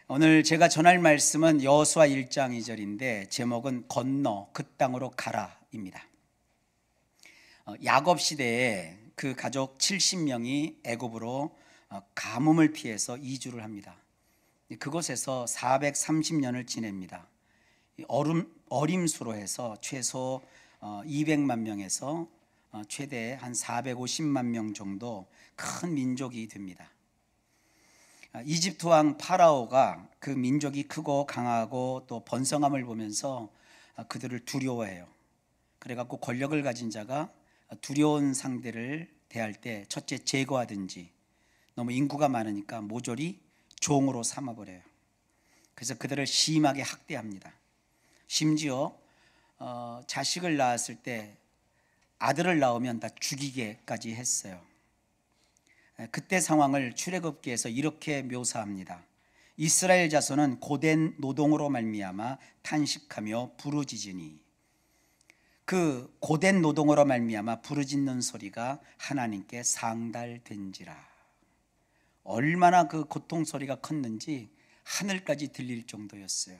오늘 제가 전할 말씀은 여호수아 1장 2절인데 제목은 건너 그 땅으로 가라입니다. 야곱 시대에 그 가족 70명이 애굽으로 가뭄을 피해서 이주를 합니다. 그곳에서 430년을 지냅니다. 어림수로 해서 최소 200만 명에서 최대 한 450만 명 정도 큰 민족이 됩니다. 이집트 왕 파라오가 그 민족이 크고 강하고 또 번성함을 보면서 그들을 두려워해요. 그래갖고 권력을 가진 자가 두려운 상대를 대할 때 첫째 제거하든지 너무 인구가 많으니까 모조리 종으로 삼아버려요. 그래서 그들을 심하게 학대합니다. 심지어 자식을 낳았을 때 아들을 낳으면 다 죽이게까지 했어요. 그때 상황을 출애굽기에서 이렇게 묘사합니다. 이스라엘 자손은 고된 노동으로 말미암아 탄식하며 부르짖으니, 그 고된 노동으로 말미암아 부르짖는 소리가 하나님께 상달된지라. 얼마나 그 고통 소리가 컸는지 하늘까지 들릴 정도였어요.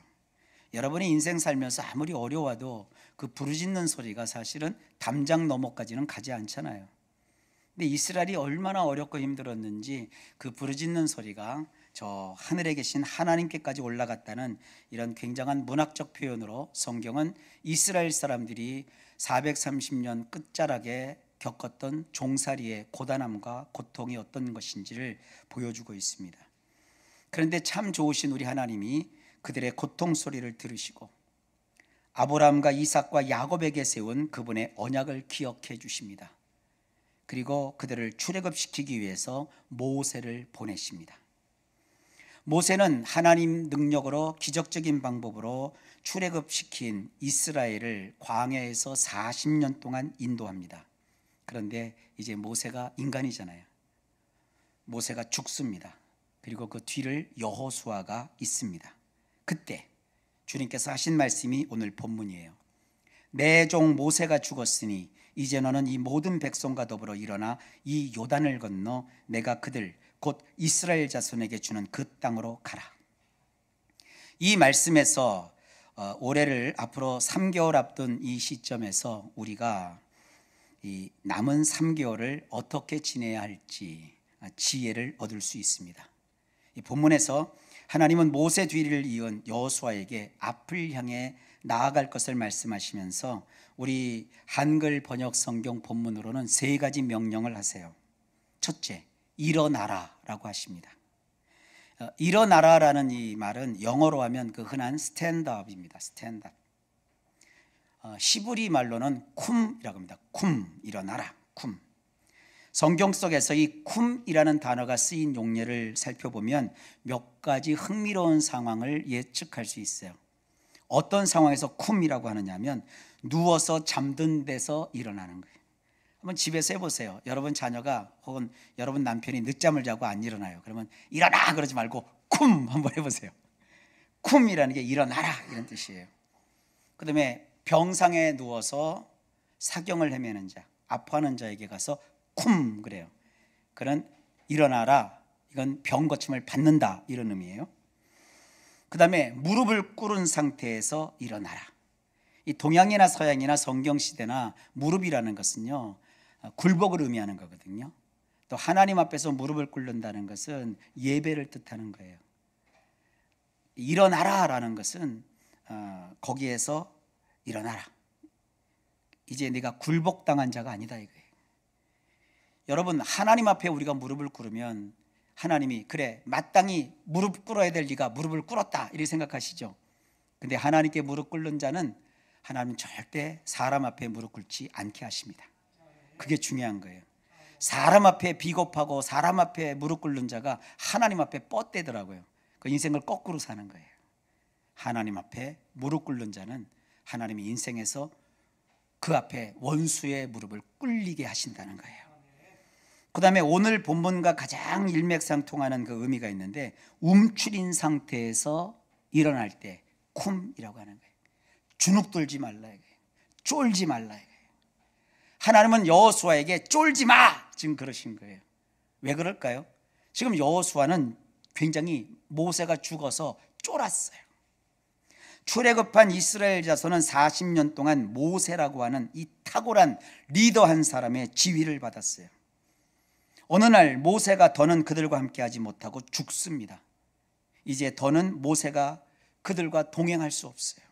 여러분이 인생 살면서 아무리 어려워도 그 부르짖는 소리가 사실은 담장 너머까지는 가지 않잖아요. 근데 이스라엘이 얼마나 어렵고 힘들었는지 그 부르짖는 소리가 저 하늘에 계신 하나님께까지 올라갔다는 이런 굉장한 문학적 표현으로 성경은 이스라엘 사람들이 430년 끝자락에 겪었던 종살이의 고단함과 고통이 어떤 것인지를 보여주고 있습니다. 그런데 참 좋으신 우리 하나님이 그들의 고통 소리를 들으시고 아브라함과 이삭과 야곱에게 세운 그분의 언약을 기억해 주십니다. 그리고 그들을 출애굽시키기 위해서 모세를 보내십니다. 모세는 하나님 능력으로 기적적인 방법으로 출애굽시킨 이스라엘을 광야에서 40년 동안 인도합니다. 그런데 이제 모세가 인간이잖아요. 모세가 죽습니다. 그리고 그 뒤를 여호수아가 있습니다. 그때 주님께서 하신 말씀이 오늘 본문이에요. 내 종 모세가 죽었으니 이제 너는 이 모든 백성과 더불어 일어나 이 요단을 건너 내가 그들 곧 이스라엘 자손에게 주는 그 땅으로 가라. 이 말씀에서 올해를 앞으로 3개월 앞둔 이 시점에서 우리가 이 남은 3개월을 어떻게 지내야 할지 지혜를 얻을 수 있습니다. 이 본문에서 하나님은 모세 뒤를 이은 여호수아에게 앞을 향해 나아갈 것을 말씀하시면서 우리 한글 번역 성경 본문으로는 3가지 명령을 하세요. 첫째, 일어나라 라고 하십니다. 일어나라라는 이 말은 영어로 하면 그 흔한 스탠드업입니다. 스탠드업. 히브리 말로는 쿰이라고 합니다. 쿰, 일어나라, 쿰. 성경 속에서 이 쿰이라는 단어가 쓰인 용례를 살펴보면 몇 가지 흥미로운 상황을 예측할 수 있어요. 어떤 상황에서 쿰이라고 하느냐면 누워서 잠든 데서 일어나는 거예요. 한번 집에서 해보세요. 여러분 자녀가 혹은 여러분 남편이 늦잠을 자고 안 일어나요. 그러면 일어나 그러지 말고 쿰 한번 해보세요. 쿰이라는 게 일어나라 이런 뜻이에요. 그 다음에 병상에 누워서 사경을 헤매는 자, 아파하는 자에게 가서 쿰 그래요. 그런 일어나라, 이건 병 고침을 받는다 이런 의미예요. 그 다음에 무릎을 꿇은 상태에서 일어나라. 이 동양이나 서양이나 성경시대나 무릎이라는 것은요 굴복을 의미하는 거거든요. 또 하나님 앞에서 무릎을 꿇는다는 것은 예배를 뜻하는 거예요. 일어나라 라는 것은 거기에서 일어나라, 이제 네가 굴복당한 자가 아니다 이거예요. 여러분 하나님 앞에 우리가 무릎을 꿇으면 하나님이 그래 마땅히 무릎 꿇어야 될 네가 무릎을 꿇었다 이렇게 생각하시죠. 근데 하나님께 무릎 꿇는 자는 하나님은 절대 사람 앞에 무릎 꿇지 않게 하십니다. 그게 중요한 거예요. 사람 앞에 비겁하고 사람 앞에 무릎 꿇는 자가 하나님 앞에 뻗대더라고요. 그 인생을 거꾸로 사는 거예요. 하나님 앞에 무릎 꿇는 자는 하나님이 인생에서 그 앞에 원수의 무릎을 꿇리게 하신다는 거예요. 그 다음에 오늘 본문과 가장 일맥상통하는 그 의미가 있는데 움츠린 상태에서 일어날 때 쿰이라고 하는 거예요. 주눅 들지 말라 이거예요. 쫄지 말라 이거예요. 하나님은 여호수아에게 쫄지 마 지금 그러신 거예요. 왜 그럴까요? 지금 여호수아는 굉장히 모세가 죽어서 쫄았어요. 출애굽한 이스라엘 자손은 40년 동안 모세라고 하는 이 탁월한 리더 한 사람의 지휘를 받았어요. 어느 날 모세가 더는 그들과 함께하지 못하고 죽습니다. 이제 더는 모세가 그들과 동행할 수 없어요.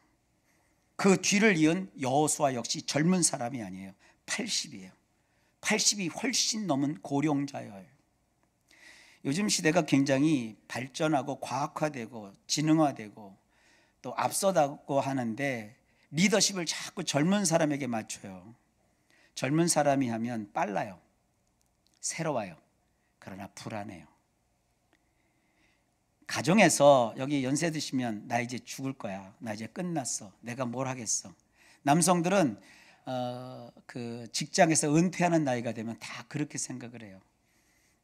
그 뒤를 이은 여호수아 역시 젊은 사람이 아니에요. 80이에요. 80이 훨씬 넘은 고령자예요. 요즘 시대가 굉장히 발전하고 과학화되고 지능화되고 또 앞서다고 하는데 리더십을 자꾸 젊은 사람에게 맞춰요. 젊은 사람이 하면 빨라요. 새로워요. 그러나 불안해요. 가정에서 여기 연세 드시면 나 이제 죽을 거야. 나 이제 끝났어. 내가 뭘 하겠어. 남성들은 그 직장에서 은퇴하는 나이가 되면 다 그렇게 생각을 해요.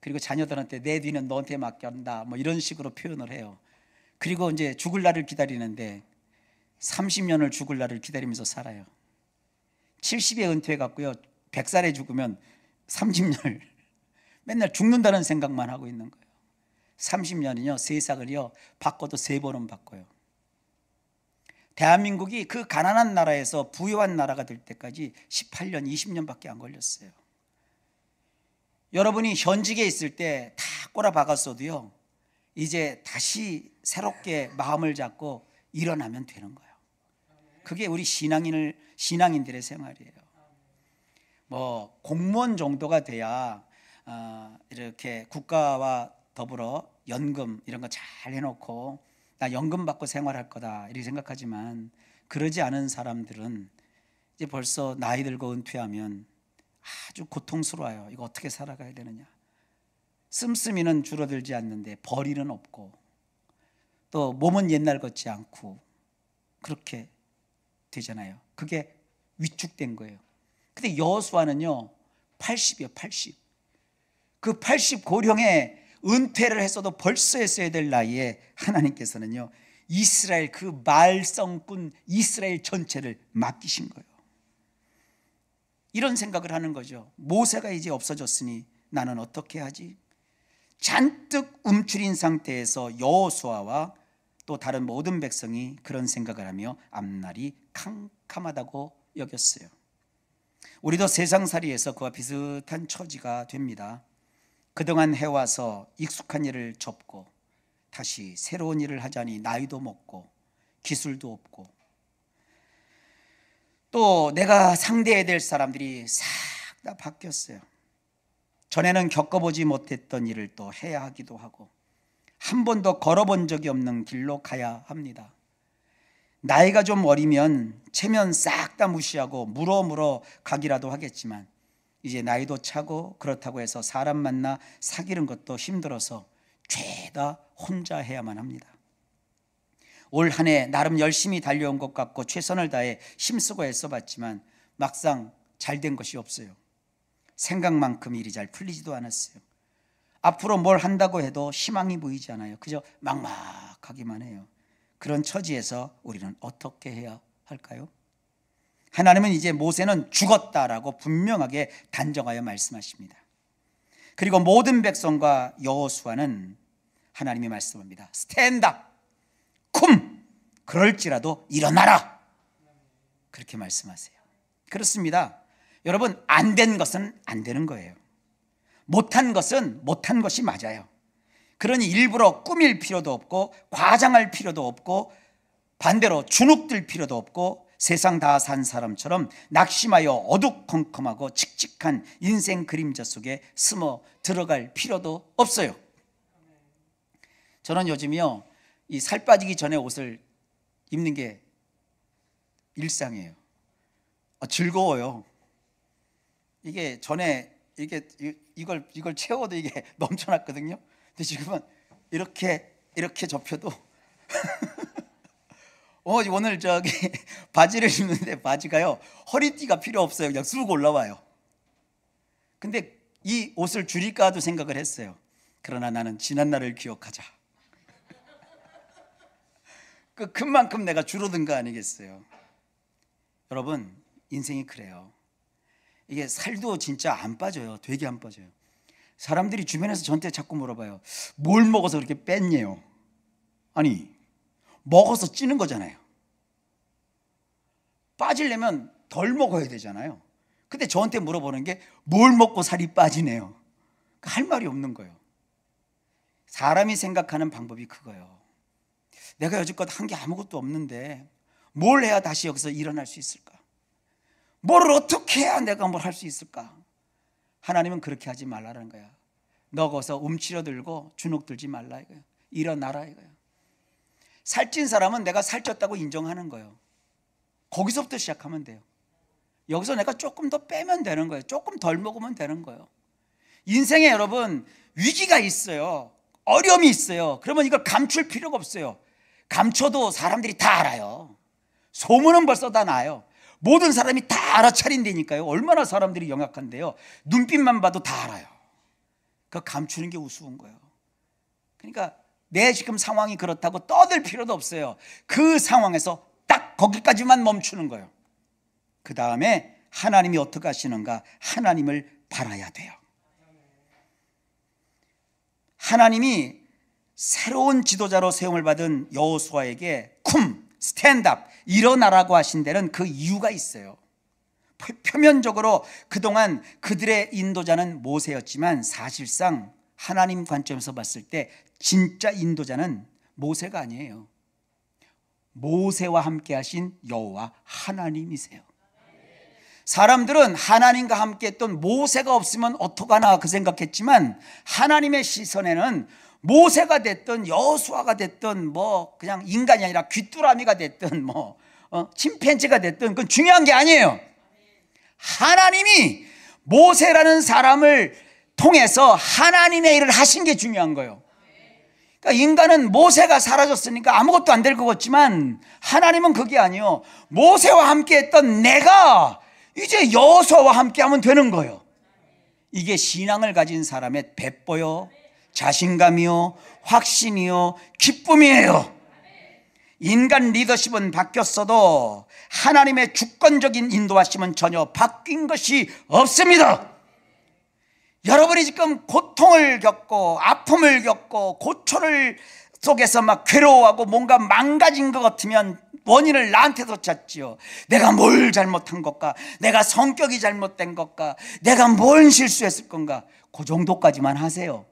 그리고 자녀들한테 내 뒤는 너한테 맡긴다 뭐 이런 식으로 표현을 해요. 그리고 이제 죽을 날을 기다리는데 30년을 죽을 날을 기다리면서 살아요. 70에 은퇴해 갖고요 100살에 죽으면 30년을 맨날 죽는다는 생각만 하고 있는 거예요. 30년이요 세상을요 바꿔도 3번은 바꿔요. 대한민국이 그 가난한 나라에서 부유한 나라가 될 때까지 18년 20년밖에 안 걸렸어요. 여러분이 현직에 있을 때 다 꼬라박았어도요 이제 다시 새롭게 마음을 잡고 일어나면 되는 거예요. 그게 우리 신앙인들의 생활이에요. 뭐 공무원 정도가 돼야 이렇게 국가와 더불어 연금 이런 거 잘 해놓고 나 연금 받고 생활할 거다 이렇게 생각하지만 그러지 않은 사람들은 이제 벌써 나이 들고 은퇴하면 아주 고통스러워요. 이거 어떻게 살아가야 되느냐. 씀씀이는 줄어들지 않는데 벌이는 없고 또 몸은 옛날 같지 않고 그렇게 되잖아요. 그게 위축된 거예요. 근데 여호수아는요 80이요 80. 그 80 고령에 은퇴를 했어도 벌써 했어야 될 나이에 하나님께서는요 이스라엘 그 말썽꾼 이스라엘 전체를 맡기신 거예요. 이런 생각을 하는 거죠. 모세가 이제 없어졌으니 나는 어떻게 하지? 잔뜩 움츠린 상태에서 여호수아와 또 다른 모든 백성이 그런 생각을 하며 앞날이 캄캄하다고 여겼어요. 우리도 세상살이에서 그와 비슷한 처지가 됩니다. 그동안 해와서 익숙한 일을 접고 다시 새로운 일을 하자니 나이도 먹고 기술도 없고 또 내가 상대해야 될 사람들이 싹 다 바뀌었어요. 전에는 겪어보지 못했던 일을 또 해야 하기도 하고 한 번도 걸어본 적이 없는 길로 가야 합니다. 나이가 좀 어리면 체면 싹 다 무시하고 물어 가기라도 하겠지만 이제 나이도 차고 그렇다고 해서 사람 만나 사귀는 것도 힘들어서 죄다 혼자 해야만 합니다. 올 한 해 나름 열심히 달려온 것 같고 최선을 다해 힘쓰고 애써봤지만 막상 잘된 것이 없어요. 생각만큼 일이 잘 풀리지도 않았어요. 앞으로 뭘 한다고 해도 희망이 보이지 않아요. 그저 막막하기만 해요. 그런 처지에서 우리는 어떻게 해야 할까요? 하나님은 이제 모세는 죽었다라고 분명하게 단정하여 말씀하십니다. 그리고 모든 백성과 여호수아는 하나님이 말씀합니다. 스탠드업 쿰 그럴지라도 일어나라 그렇게 말씀하세요. 그렇습니다. 여러분 안 된 것은 안 되는 거예요. 못한 것은 못한 것이 맞아요. 그러니 일부러 꾸밀 필요도 없고 과장할 필요도 없고 반대로 주눅들 필요도 없고 세상 다 산 사람처럼 낙심하여 어두컴컴하고 칙칙한 인생 그림자 속에 숨어 들어갈 필요도 없어요. 저는 요즘이요 이 살 빠지기 전에 옷을 입는 게 일상이에요. 즐거워요. 이게 전에 이걸 채워도 이게 넘쳐났거든요. 근데 지금은 이렇게 접혀도 오늘 바지를 입는데 바지가요 허리띠가 필요 없어요. 그냥 쑥 올라와요. 근데 이 옷을 줄일까도 생각을 했어요. 그러나 나는 지난 날을 기억하자. 그 그만큼 내가 줄어든 거 아니겠어요? 여러분 인생이 그래요. 이게 살도 진짜 안 빠져요. 되게 안 빠져요. 사람들이 주변에서 저한테 자꾸 물어봐요. 뭘 먹어서 그렇게 뺐냐요? 아니, 먹어서 찌는 거잖아요. 빠지려면 덜 먹어야 되잖아요. 근데 저한테 물어보는 게 뭘 먹고 살이 빠지네요. 할 말이 없는 거예요. 사람이 생각하는 방법이 그거예요. 내가 여지껏 한 게 아무것도 없는데 뭘 해야 다시 여기서 일어날 수 있을까? 뭘 어떻게 해야 내가 뭘 할 수 있을까? 하나님은 그렇게 하지 말라는 거야. 너 거기서 움츠러들고 주눅 들지 말라 이거야. 일어나라 이거야. 살찐 사람은 내가 살쪘다고 인정하는 거예요. 거기서부터 시작하면 돼요. 여기서 내가 조금 더 빼면 되는 거예요. 조금 덜 먹으면 되는 거예요. 인생에 여러분 위기가 있어요. 어려움이 있어요. 그러면 이걸 감출 필요가 없어요. 감춰도 사람들이 다 알아요. 소문은 벌써 다 나요. 모든 사람이 다 알아차린다니까요. 얼마나 사람들이 영악한데요. 눈빛만 봐도 다 알아요. 그 감추는 게 우스운 거예요. 그러니까 내 지금 상황이 그렇다고 떠들 필요도 없어요. 그 상황에서 딱 거기까지만 멈추는 거예요. 그 다음에 하나님이 어떻게 하시는가 하나님을 바라야 돼요. 하나님이 새로운 지도자로 세움을 받은 여호수아에게 쿰, 스탠드업, 일어나라고 하신 데는 그 이유가 있어요. 표면적으로 그동안 그들의 인도자는 모세였지만 사실상 하나님 관점에서 봤을 때 진짜 인도자는 모세가 아니에요. 모세와 함께 하신 여호와 하나님이세요. 사람들은 하나님과 함께 했던 모세가 없으면 어떡하나 그 생각했지만 하나님의 시선에는 모세가 됐든 여호수아가 됐든 뭐 그냥 인간이 아니라 귀뚜라미가 됐든 뭐 침팬지가 됐든 그건 중요한 게 아니에요. 하나님이 모세라는 사람을 통해서 하나님의 일을 하신 게 중요한 거예요. 그러니까 인간은 모세가 사라졌으니까 아무것도 안 될 것 같지만 하나님은 그게 아니에요. 모세와 함께 했던 내가 이제 여호수아와 함께 하면 되는 거예요. 이게 신앙을 가진 사람의 배포요, 자신감이요, 확신이요, 기쁨이에요. 인간 리더십은 바뀌었어도 하나님의 주권적인 인도하심은 전혀 바뀐 것이 없습니다. 여러분이 지금 고통을 겪고 아픔을 겪고 고초를 속에서 막 괴로워하고 뭔가 망가진 것 같으면 원인을 나한테도 찾지요. 내가 뭘 잘못한 것까? 내가 성격이 잘못된 것까? 내가 뭘 실수했을 건가? 그 정도까지만 하세요.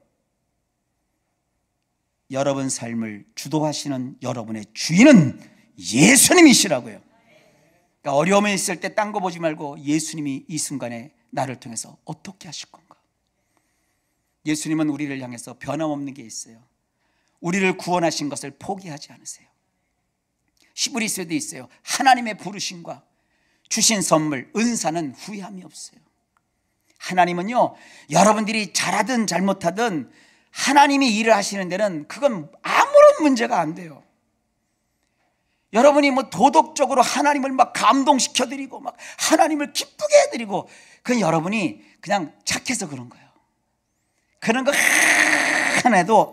여러분 삶을 주도하시는 여러분의 주인은 예수님이시라고요. 그러니까 어려움이 있을 때 딴 거 보지 말고 예수님이 이 순간에 나를 통해서 어떻게 하실 건가? 예수님은 우리를 향해서 변함없는 게 있어요. 우리를 구원하신 것을 포기하지 않으세요. 히브리서에도 있어요. 하나님의 부르심과 주신 선물, 은사는 후회함이 없어요. 하나님은요, 여러분들이 잘하든 잘못하든 하나님이 일을 하시는 데는 그건 아무런 문제가 안 돼요. 여러분이 뭐 도덕적으로 하나님을 막 감동시켜드리고 막 하나님을 기쁘게 해드리고 그건 여러분이 그냥 착해서 그런 거예요. 그런 거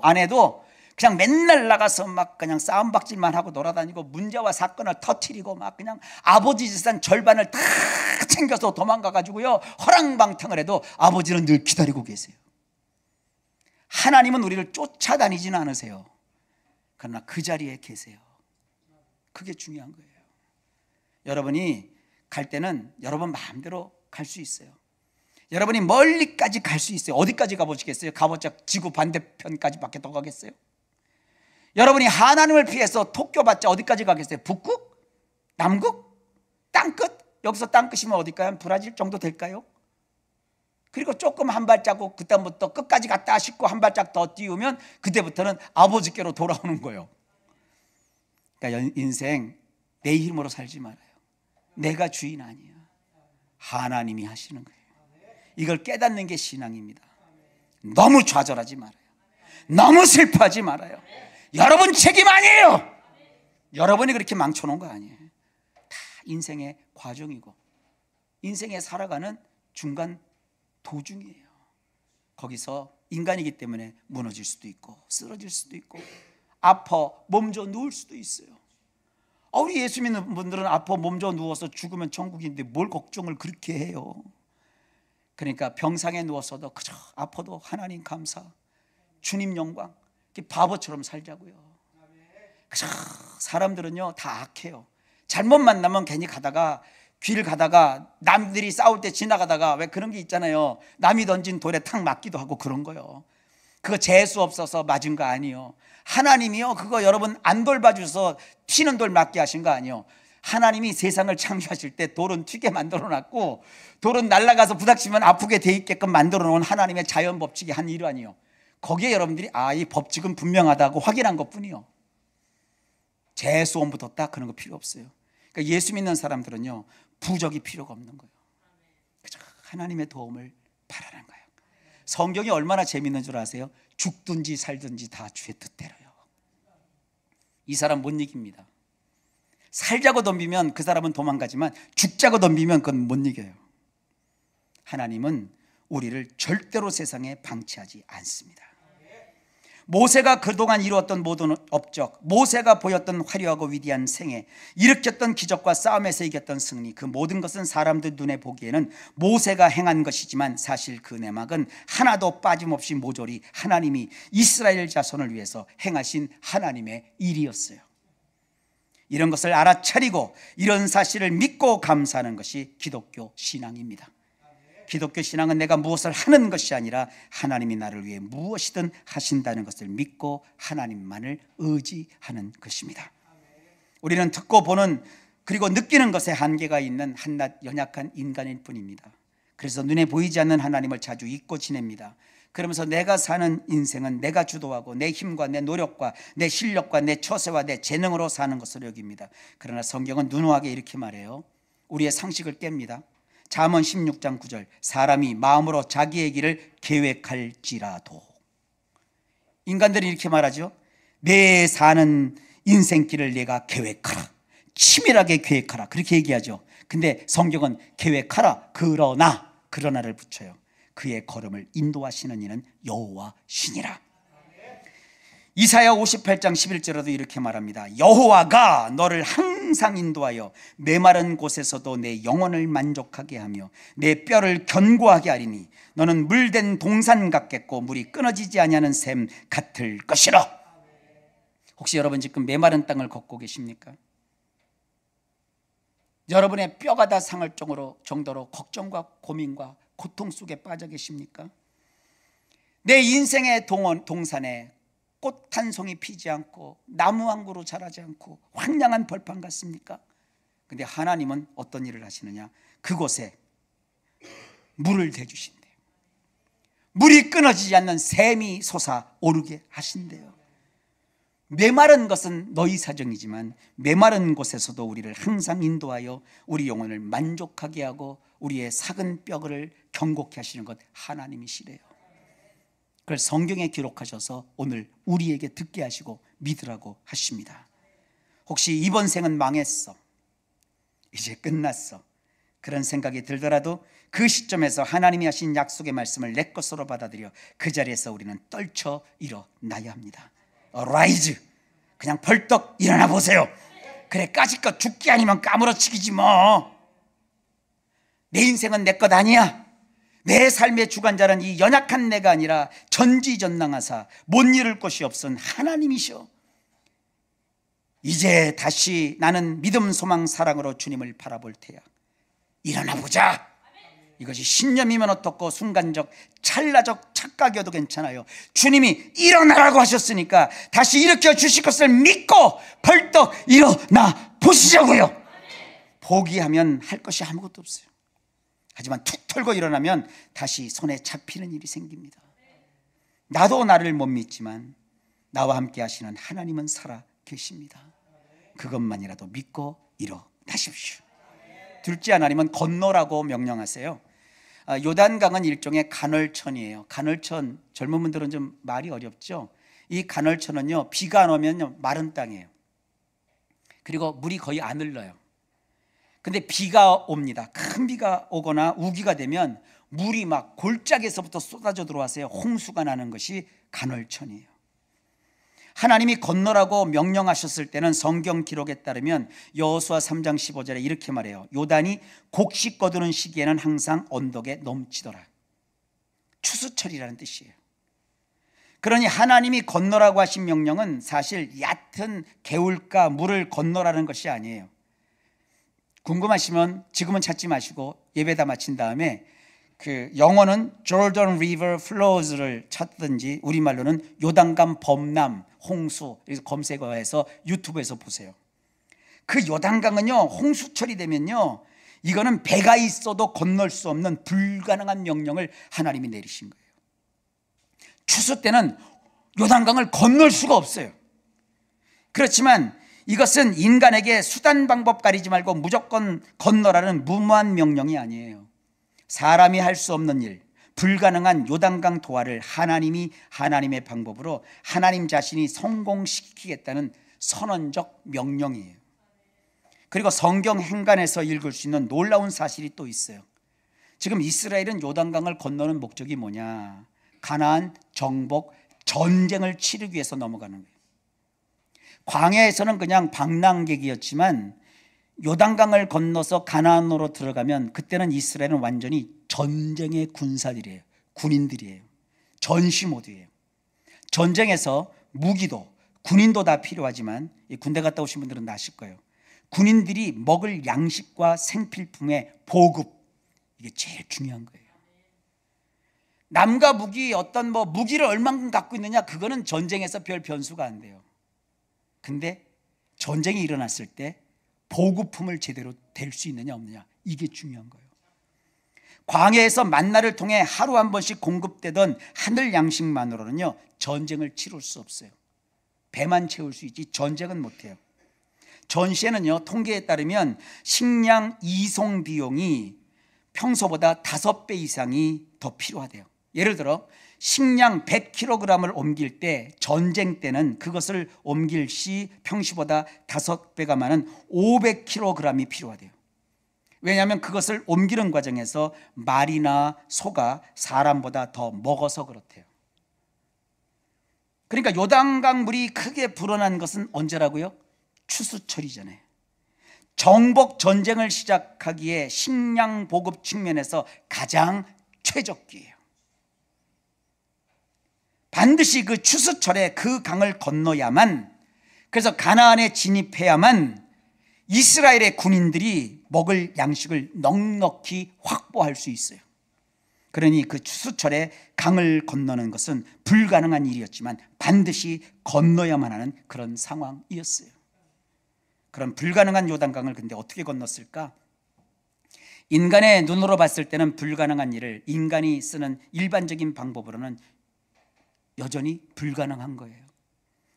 안 해도 그냥 맨날 나가서 막 그냥 싸움박질만 하고 돌아다니고 문제와 사건을 터뜨리고 막 그냥 아버지 재산 절반을 다 챙겨서 도망가가지고요 허랑방탕을 해도 아버지는 늘 기다리고 계세요. 하나님은 우리를 쫓아다니지는 않으세요. 그러나 그 자리에 계세요. 그게 중요한 거예요. 여러분이 갈 때는 여러분 마음대로 갈 수 있어요. 여러분이 멀리까지 갈 수 있어요. 어디까지 가보시겠어요? 가보자 지구 반대편까지 밖에 더 가겠어요? 여러분이 하나님을 피해서 토끼봤자 어디까지 가겠어요? 북극? 남극? 땅끝? 여기서 땅끝이면 어딜까요? 한 브라질 정도 될까요? 그리고 조금 한 발자국 그다음부터 끝까지 갔다 싶고 한 발짝 더 띄우면 그때부터는 아버지께로 돌아오는 거예요. 그러니까 인생 내 힘으로 살지 말아요. 내가 주인 아니야. 하나님이 하시는 거예요. 이걸 깨닫는 게 신앙입니다. 너무 좌절하지 말아요. 너무 슬퍼하지 말아요. 여러분 책임 아니에요. 여러분이 그렇게 망쳐놓은 거 아니에요. 다 인생의 과정이고 인생에 살아가는 중간 도중이에요. 거기서 인간이기 때문에 무너질 수도 있고 쓰러질 수도 있고 아파 몸져 누울 수도 있어요. 우리 예수 믿는 분들은 아파 몸져 누워서 죽으면 천국인데 뭘 걱정을 그렇게 해요. 그러니까 병상에 누워서도 그저 아파도 하나님 감사, 주님 영광, 바보처럼 살자고요. 그저 사람들은요 다 악해요. 잘못 만나면 괜히 가다가 길 가다가 남들이 싸울 때 지나가다가 왜 그런 게 있잖아요. 남이 던진 돌에 탁 맞기도 하고 그런 거요. 그거 재수 없어서 맞은 거 아니요. 하나님이요 그거 여러분 안 돌봐줘서 튀는 돌 맞게 하신 거 아니요. 하나님이 세상을 창조하실 때 돌은 튀게 만들어 놨고 돌은 날아가서 부닥치면 아프게 돼 있게끔 만들어 놓은 하나님의 자연 법칙이 한 일환이요. 거기에 여러분들이 이 법칙은 분명하다고 확인한 것뿐이요. 재수원 붙었다 그런 거 필요 없어요. 그러니까 예수 믿는 사람들은요 부적이 필요가 없는 거예요. 그저 하나님의 도움을 바라는 거예요. 성경이 얼마나 재밌는 줄 아세요? 죽든지 살든지 다 주의 뜻대로요. 이 사람 못 이깁니다. 살자고 덤비면 그 사람은 도망가지만 죽자고 덤비면 그건 못 이겨요. 하나님은 우리를 절대로 세상에 방치하지 않습니다. 모세가 그동안 이루었던 모든 업적, 모세가 보였던 화려하고 위대한 생애, 일으켰던 기적과 싸움에서 이겼던 승리, 그 모든 것은 사람들 눈에 보기에는 모세가 행한 것이지만 사실 그 내막은 하나도 빠짐없이 모조리 하나님이 이스라엘 자손을 위해서 행하신 하나님의 일이었어요. 이런 것을 알아차리고 이런 사실을 믿고 감사하는 것이 기독교 신앙입니다. 기독교 신앙은 내가 무엇을 하는 것이 아니라 하나님이 나를 위해 무엇이든 하신다는 것을 믿고 하나님만을 의지하는 것입니다. 우리는 듣고 보는 그리고 느끼는 것에 한계가 있는 한낱 연약한 인간일 뿐입니다. 그래서 눈에 보이지 않는 하나님을 자주 잊고 지냅니다. 그러면서 내가 사는 인생은 내가 주도하고 내 힘과 내 노력과 내 실력과 내 처세와 내 재능으로 사는 것으로 여깁니다. 그러나 성경은 누누하게 이렇게 말해요. 우리의 상식을 깹니다. 잠언 16장 9절 사람이 마음으로 자기의 길을 계획할지라도. 인간들이 이렇게 말하죠. 내 사는 인생길을 내가 계획하라, 치밀하게 계획하라, 그렇게 얘기하죠. 근데 성경은 계획하라 그러나를 붙여요. 그의 걸음을 인도하시는 이는 여호와시니라. 이사야 58장 11절에도 이렇게 말합니다. 여호와가 너를 항상 인도하여 메마른 곳에서도 내 영혼을 만족하게 하며 내 뼈를 견고하게 하리니 너는 물된 동산 같겠고 물이 끊어지지 아니하는 샘 같을 것이라. 혹시 여러분 지금 메마른 땅을 걷고 계십니까? 여러분의 뼈가 다 상할 정도로 걱정과 고민과 고통 속에 빠져 계십니까? 내 인생의 동산에 꽃 한 송이 피지 않고 나무 한 그루 자라지 않고 황량한 벌판 같습니까? 근데 하나님은 어떤 일을 하시느냐? 그곳에 물을 대주신대요. 물이 끊어지지 않는 샘이 솟아오르게 하신대요. 메마른 것은 너희 사정이지만 메마른 곳에서도 우리를 항상 인도하여 우리 영혼을 만족하게 하고 우리의 삭은 뼈를 견고케 하시는 것 하나님이시래요. 그걸 성경에 기록하셔서 오늘 우리에게 듣게 하시고 믿으라고 하십니다. 혹시 이번 생은 망했어, 이제 끝났어, 그런 생각이 들더라도 그 시점에서 하나님이 하신 약속의 말씀을 내 것으로 받아들여 그 자리에서 우리는 떨쳐 일어나야 합니다. 라이즈, 그냥 벌떡 일어나 보세요. 그래, 까짓것 죽기 아니면 까무러치기지 뭐. 내 인생은 내 것 아니야. 내 삶의 주관자는 이 연약한 내가 아니라 전지전능하사 못 이룰 것이 없은 하나님이셔. 이제 다시 나는 믿음, 소망, 사랑으로 주님을 바라볼 테야. 일어나 보자. 이것이 신념이면 어떻고 순간적 찰나적 착각이어도 괜찮아요. 주님이 일어나라고 하셨으니까 다시 일으켜 주실 것을 믿고 벌떡 일어나 보시자고요. 포기하면 할 것이 아무것도 없어요. 하지만 툭 털고 일어나면 다시 손에 잡히는 일이 생깁니다. 나도 나를 못 믿지만 나와 함께 하시는 하나님은 살아 계십니다. 그것만이라도 믿고 일어나십시오. 둘째 하나님은 건너라고 명령하세요. 요단강은 일종의 간헐천이에요. 간헐천, 젊은 분들은 좀 말이 어렵죠. 이 간헐천은요, 비가 안 오면 마른 땅이에요. 그리고 물이 거의 안 흘러요. 근데 비가 옵니다. 큰 비가 오거나 우기가 되면 물이 막 골짜기에서부터 쏟아져 들어와서요, 홍수가 나는 것이 간헐천이에요. 하나님이 건너라고 명령하셨을 때는 성경 기록에 따르면 여호수아 3장 15절에 이렇게 말해요. 요단이 곡식 거두는 시기에는 항상 언덕에 넘치더라. 추수철이라는 뜻이에요. 그러니 하나님이 건너라고 하신 명령은 사실 얕은 개울가 물을 건너라는 것이 아니에요. 궁금하시면 지금은 찾지 마시고 예배 다 마친 다음에 그 영어는 Jordan River Flows를 찾든지 우리말로는 요단강 범람 홍수, 검색어에서 유튜브에서 보세요. 그 요단강은요, 홍수철이 되면요, 이거는 배가 있어도 건널 수 없는 불가능한 명령을 하나님이 내리신 거예요. 추수 때는 요단강을 건널 수가 없어요. 그렇지만 이것은 인간에게 수단 방법 가리지 말고 무조건 건너라는 무모한 명령이 아니에요. 사람이 할 수 없는 일, 불가능한 요단강 도하를 하나님이 하나님의 방법으로 하나님 자신이 성공시키겠다는 선언적 명령이에요. 그리고 성경 행간에서 읽을 수 있는 놀라운 사실이 또 있어요. 지금 이스라엘은 요단강을 건너는 목적이 뭐냐? 가나안 정복 전쟁을 치르기 위해서 넘어가는 거예요. 광야에서는 그냥 방랑객이었지만 요단강을 건너서 가나안으로 들어가면 그때는 이스라엘은 완전히 전쟁의 군사들이에요. 군인들이에요. 전시 모드예요. 전쟁에서 무기도 군인도 다 필요하지만 군대 갔다 오신 분들은 아실 거예요. 군인들이 먹을 양식과 생필품의 보급, 이게 제일 중요한 거예요. 남과 북이 어떤 무기를 얼만큼 갖고 있느냐, 그거는 전쟁에서 별 변수가 안 돼요. 근데 전쟁이 일어났을 때 보급품을 제대로 댈 수 있느냐 없느냐, 이게 중요한 거예요. 광야에서 만나를 통해 하루 한 번씩 공급되던 하늘 양식만으로는요 전쟁을 치룰 수 없어요. 배만 채울 수 있지 전쟁은 못해요. 전시에는요 통계에 따르면 식량 이송 비용이 평소보다 5배 이상이 더 필요하대요. 예를 들어 식량 100kg을 옮길 때 전쟁 때는 그것을 옮길 시 평시보다 5배가 많은 500kg이 필요하대요. 왜냐하면 그것을 옮기는 과정에서 말이나 소가 사람보다 더 먹어서 그렇대요. 그러니까 요단강 물이 크게 불어난 것은 언제라고요? 추수철이잖아요. 정복 전쟁을 시작하기에 식량 보급 측면에서 가장 최적기예요. 반드시 그 추수철에 그 강을 건너야만, 그래서 가나안에 진입해야만 이스라엘의 군인들이 먹을 양식을 넉넉히 확보할 수 있어요. 그러니 그 추수철에 강을 건너는 것은 불가능한 일이었지만 반드시 건너야만 하는 그런 상황이었어요. 그런 불가능한 요단강을 근데 어떻게 건넜을까? 인간의 눈으로 봤을 때는 불가능한 일을 인간이 쓰는 일반적인 방법으로는 여전히 불가능한 거예요.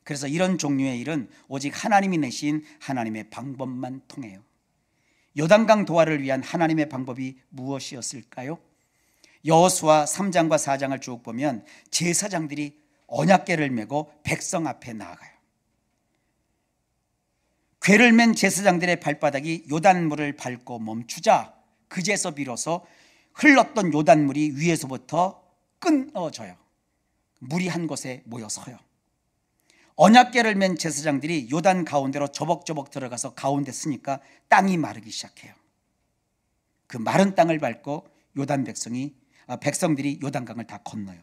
그래서 이런 종류의 일은 오직 하나님이 내신 하나님의 방법만 통해요. 요단강 도하를 위한 하나님의 방법이 무엇이었을까요? 여호수아 3장과 4장을 쭉 보면 제사장들이 언약궤를 메고 백성 앞에 나아가요. 궤를 맨 제사장들의 발바닥이 요단물을 밟고 멈추자 그제서 비로소 흘렀던 요단물이 위에서부터 끊어져요. 물이 한 곳에 모여서요. 언약궤를 맨 제사장들이 요단 가운데로 저벅저벅 들어가서 가운데 쓰니까 땅이 마르기 시작해요. 그 마른 땅을 밟고 백성들이 요단강을 다 건너요.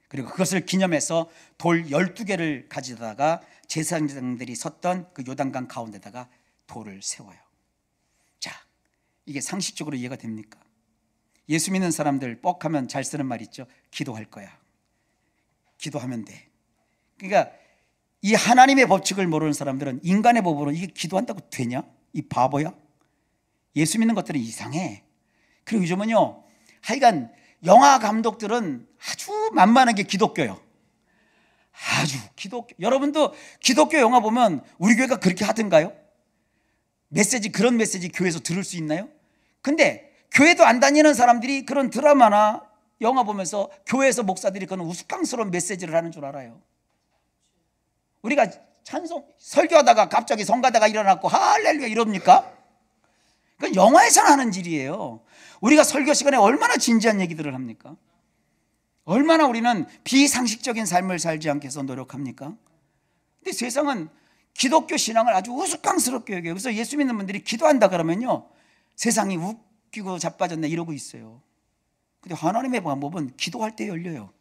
그리고 그것을 기념해서 돌 12개를 가져다가 제사장들이 섰던 그 요단강 가운데다가 돌을 세워요. 자, 이게 상식적으로 이해가 됩니까? 예수 믿는 사람들 뻑하면 잘 쓰는 말 있죠. 기도할 거야. 기도하면 돼. 그러니까 이 하나님의 법칙을 모르는 사람들은 인간의 법으로 이게 기도한다고 되냐? 이 바보야? 예수 믿는 것들은 이상해. 그리고 요즘은요 하여간 영화 감독들은 아주 만만한 게 기독교예요. 아주 기독교. 여러분도 기독교 영화 보면 우리 교회가 그렇게 하던가요? 그런 메시지 교회에서 들을 수 있나요? 근데 교회도 안 다니는 사람들이 그런 드라마나 영화 보면서 교회에서 목사들이 그런 우스꽝스러운 메시지를 하는 줄 알아요. 우리가 설교하다가 갑자기 성가다가 일어났고 할렐루야 이럽니까? 그건 영화에서는 하는 일이에요. 우리가 설교 시간에 얼마나 진지한 얘기들을 합니까? 얼마나 우리는 비상식적인 삶을 살지 않게 해서 노력합니까? 근데 세상은 기독교 신앙을 아주 우스꽝스럽게 여겨요. 그래서 예수 믿는 분들이 기도한다 그러면요 세상이 웃기고 자빠졌네 이러고 있어요. 근데 하나님의 방법은 기도할 때 열려요.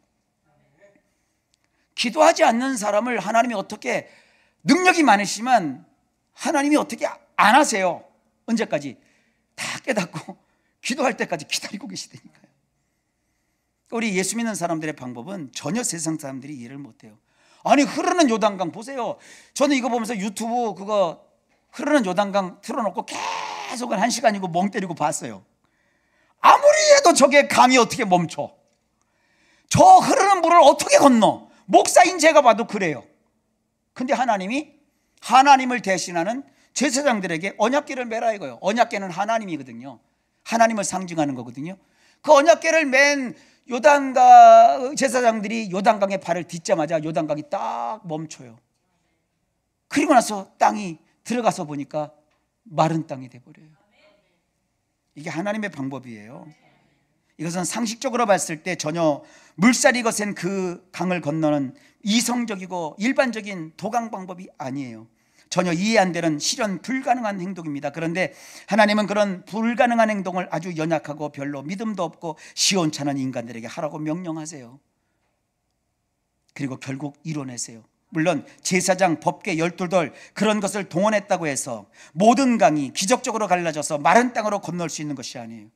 기도하지 않는 사람을 하나님이 어떻게, 능력이 많으시지만 하나님이 어떻게 안 하세요? 언제까지? 다 깨닫고 기도할 때까지 기다리고 계시다니까요. 우리 예수 믿는 사람들의 방법은 전혀 세상 사람들이 이해를 못해요. 아니, 흐르는 요단강 보세요. 저는 이거 보면서 유튜브 그거 흐르는 요단강 틀어놓고 계속 1시간이고 멍 때리고 봤어요. 아무리 해도 저게 강이 어떻게 멈춰? 저 흐르는 물을 어떻게 건너? 목사인 제가 봐도 그래요. 근데 하나님이 하나님을 대신하는 제사장들에게 언약궤를 매라 이거예요. 언약궤는 하나님이거든요. 하나님을 상징하는 거거든요. 그 언약궤를 맨 요단강 제사장들이 요단강에 발을 딛자마자 요단강이 딱 멈춰요. 그리고 나서 땅이 들어가서 보니까 마른 땅이 돼버려요. 이게 하나님의 방법이에요. 이것은 상식적으로 봤을 때 전혀 물살이 거센 그 강을 건너는 이성적이고 일반적인 도강 방법이 아니에요. 전혀 이해 안 되는 실현 불가능한 행동입니다. 그런데 하나님은 그런 불가능한 행동을 아주 연약하고 별로 믿음도 없고 시원찮은 인간들에게 하라고 명령하세요. 그리고 결국 이뤄내세요. 물론 제사장, 법궤, 12돌 그런 것을 동원했다고 해서 모든 강이 기적적으로 갈라져서 마른 땅으로 건널 수 있는 것이 아니에요.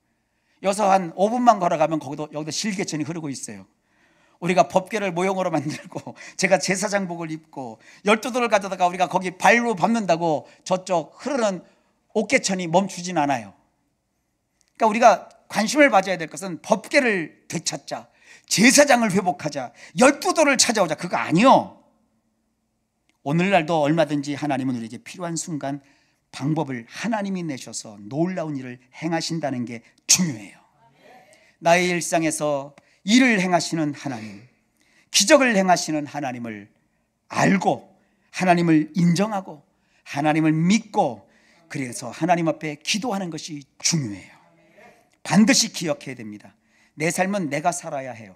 여기서 한 5분만 걸어가면 여기도 실개천이 흐르고 있어요. 우리가 법궤를 모형으로 만들고 제가 제사장복을 입고 12돌을 가져다가 우리가 거기 발로 밟는다고 저쪽 흐르는 옥개천이 멈추진 않아요. 그러니까 우리가 관심을 가져야 될 것은 법궤를 되찾자, 제사장을 회복하자, 12돌을 찾아오자, 그거 아니요. 오늘날도 얼마든지 하나님은 우리에게 필요한 순간 방법을 하나님이 내셔서 놀라운 일을 행하신다는 게 중요해요. 나의 일상에서 일을 행하시는 하나님, 기적을 행하시는 하나님을 알고 하나님을 인정하고 하나님을 믿고 그래서 하나님 앞에 기도하는 것이 중요해요. 반드시 기억해야 됩니다. 내 삶은 내가 살아야 해요.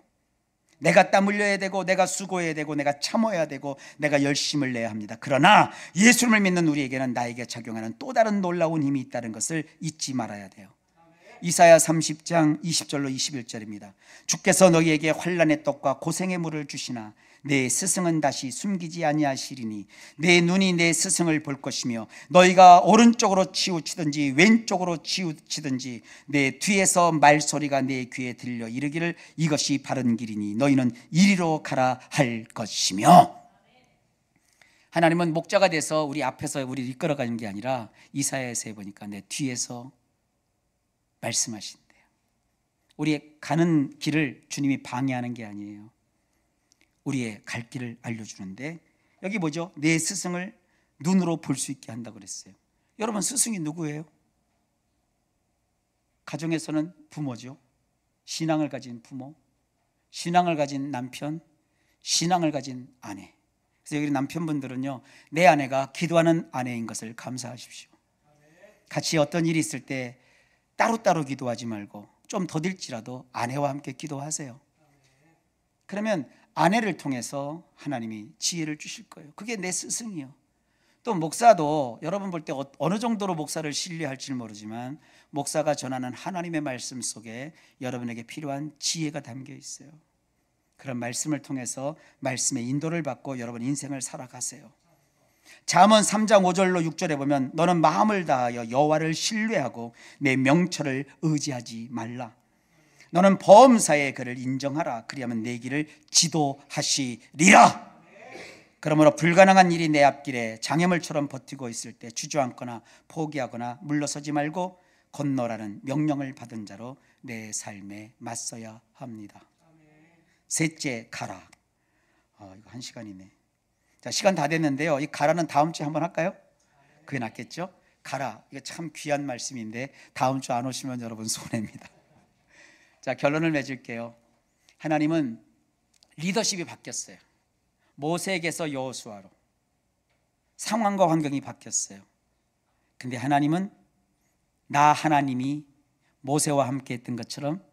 내가 땀 흘려야 되고 내가 수고해야 되고 내가 참아야 되고 내가 열심을 내야 합니다. 그러나 예수를 믿는 우리에게는 나에게 작용하는 또 다른 놀라운 힘이 있다는 것을 잊지 말아야 돼요. 이사야 30장 20절로 21절입니다. 주께서 너희에게 환난의 떡과 고생의 물을 주시나 내 스승은 다시 숨기지 아니하시리니 내 눈이 내 스승을 볼 것이며 너희가 오른쪽으로 치우치든지 왼쪽으로 치우치든지 내 뒤에서 말소리가 내 귀에 들려 이르기를 이것이 바른 길이니 너희는 이리로 가라 할 것이며. 하나님은 목자가 돼서 우리 앞에서 우리를 이끌어가는 게 아니라 이사야에서 해보니까 내 뒤에서 말씀하신대요. 우리의 가는 길을 주님이 방해하는 게 아니에요. 우리의 갈 길을 알려주는데 여기 뭐죠? 내 스승을 눈으로 볼 수 있게 한다고 그랬어요. 여러분, 스승이 누구예요? 가정에서는 부모죠. 신앙을 가진 부모, 신앙을 가진 남편, 신앙을 가진 아내. 그래서 여기 남편분들은요, 내 아내가 기도하는 아내인 것을 감사하십시오. 같이 어떤 일이 있을 때 따로따로 기도하지 말고 좀 더딜지라도 아내와 함께 기도하세요. 그러면 아내를 통해서 하나님이 지혜를 주실 거예요. 그게 내 스승이요. 또 목사도 여러분 볼 때 어느 정도로 목사를 신뢰할지는 모르지만 목사가 전하는 하나님의 말씀 속에 여러분에게 필요한 지혜가 담겨 있어요. 그런 말씀을 통해서 말씀의 인도를 받고 여러분 인생을 살아가세요. 잠언 3장 5절로 6절에 보면 너는 마음을 다하여 여호와를 신뢰하고 내 명철을 의지하지 말라. 너는 범사의 그를 인정하라. 그리하면 내 길을 지도하시리라. 그러므로 불가능한 일이 내 앞길에 장애물처럼 버티고 있을 때 주저앉거나 포기하거나 물러서지 말고 건너라는 명령을 받은 자로 내 삶에 맞서야 합니다. 셋째, 가라. 이거 1시간이네. 자, 시간 다 됐는데요. 이 가라는 다음 주에 한번 할까요? 그게 낫겠죠? 가라. 이거 참 귀한 말씀인데 다음 주 안 오시면 여러분 손해입니다. 자, 결론을 맺을게요. 하나님은 리더십이 바뀌었어요. 모세에게서 여호수아로 상황과 환경이 바뀌었어요. 근데 하나님은 나 하나님이 모세와 함께 했던 것처럼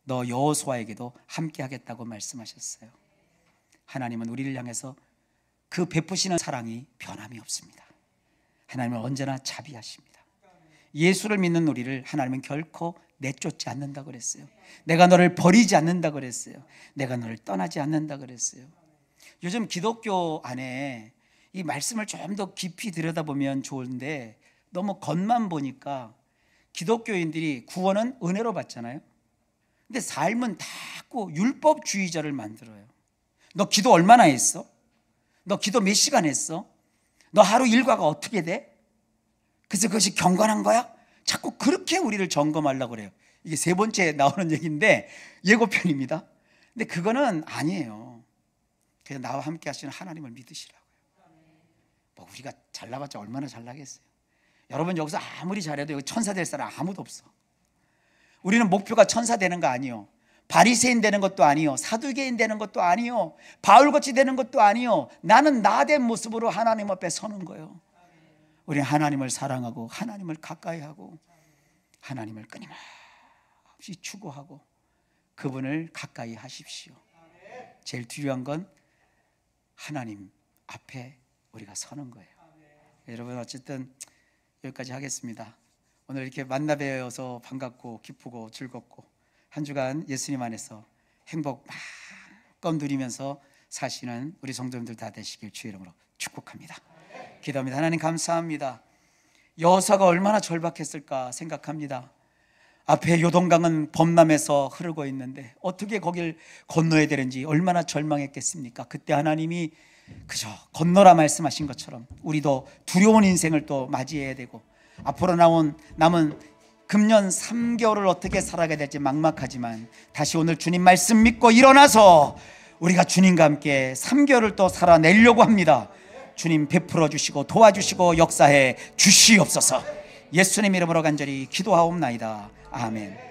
너 여호수아에게도 함께 하겠다고 말씀하셨어요. 하나님은 우리를 향해서 그 베푸시는 사랑이 변함이 없습니다. 하나님은 언제나 자비하십니다. 예수를 믿는 우리를 하나님은 결코 내쫓지 않는다 그랬어요. 내가 너를 버리지 않는다 그랬어요. 내가 너를 떠나지 않는다 그랬어요. 요즘 기독교 안에 이 말씀을 좀 더 깊이 들여다보면 좋은데 너무 겉만 보니까 기독교인들이 구원은 은혜로 받잖아요. 근데 삶은 자꾸 율법주의자를 만들어요. 너 기도 얼마나 했어? 너 기도 몇 시간 했어? 너 하루 일과가 어떻게 돼? 그래서 그것이 경건한 거야? 자꾸 그렇게 우리를 점검하려고 그래요. 이게 세 번째 나오는 얘기인데 예고편입니다. 근데 그거는 아니에요. 그냥 나와 함께 하시는 하나님을 믿으시라고요. 뭐 우리가 잘나봤자 얼마나 잘나겠어요. 여러분 여기서 아무리 잘해도 여기 천사 될 사람 아무도 없어. 우리는 목표가 천사 되는 거 아니요, 바리새인 되는 것도 아니요, 사두개인 되는 것도 아니요, 바울같이 되는 것도 아니요. 나는 나 된 모습으로 하나님 앞에 서는 거예요. 우리는 하나님을 사랑하고 하나님을 가까이 하고 하나님을 끊임없이 추구하고 그분을 가까이 하십시오. 제일 중요한 건 하나님 앞에 우리가 서는 거예요. 여러분 어쨌든 여기까지 하겠습니다. 오늘 이렇게 만나 뵈어서 반갑고 기쁘고 즐겁고 한 주간 예수님 안에서 행복 마음껏 누리면서 사시는 우리 성도님들 다 되시길 주의 이름으로 축복합니다. 기도합니다. 하나님 감사합니다. 여호수아가 얼마나 절박했을까 생각합니다. 앞에 요동강은 범람해서 흐르고 있는데 어떻게 거길 건너야 되는지 얼마나 절망했겠습니까? 그때 하나님이 그저 건너라 말씀하신 것처럼 우리도 두려운 인생을 또 맞이해야 되고 앞으로 남은 금년 3개월을 어떻게 살아가야 될지 막막하지만 다시 오늘 주님 말씀 믿고 일어나서 우리가 주님과 함께 3개월을 또 살아내려고 합니다. 주님 베풀어 주시고 도와주시고 역사해 주시옵소서. 예수님 이름으로 간절히 기도하옵나이다. 아멘.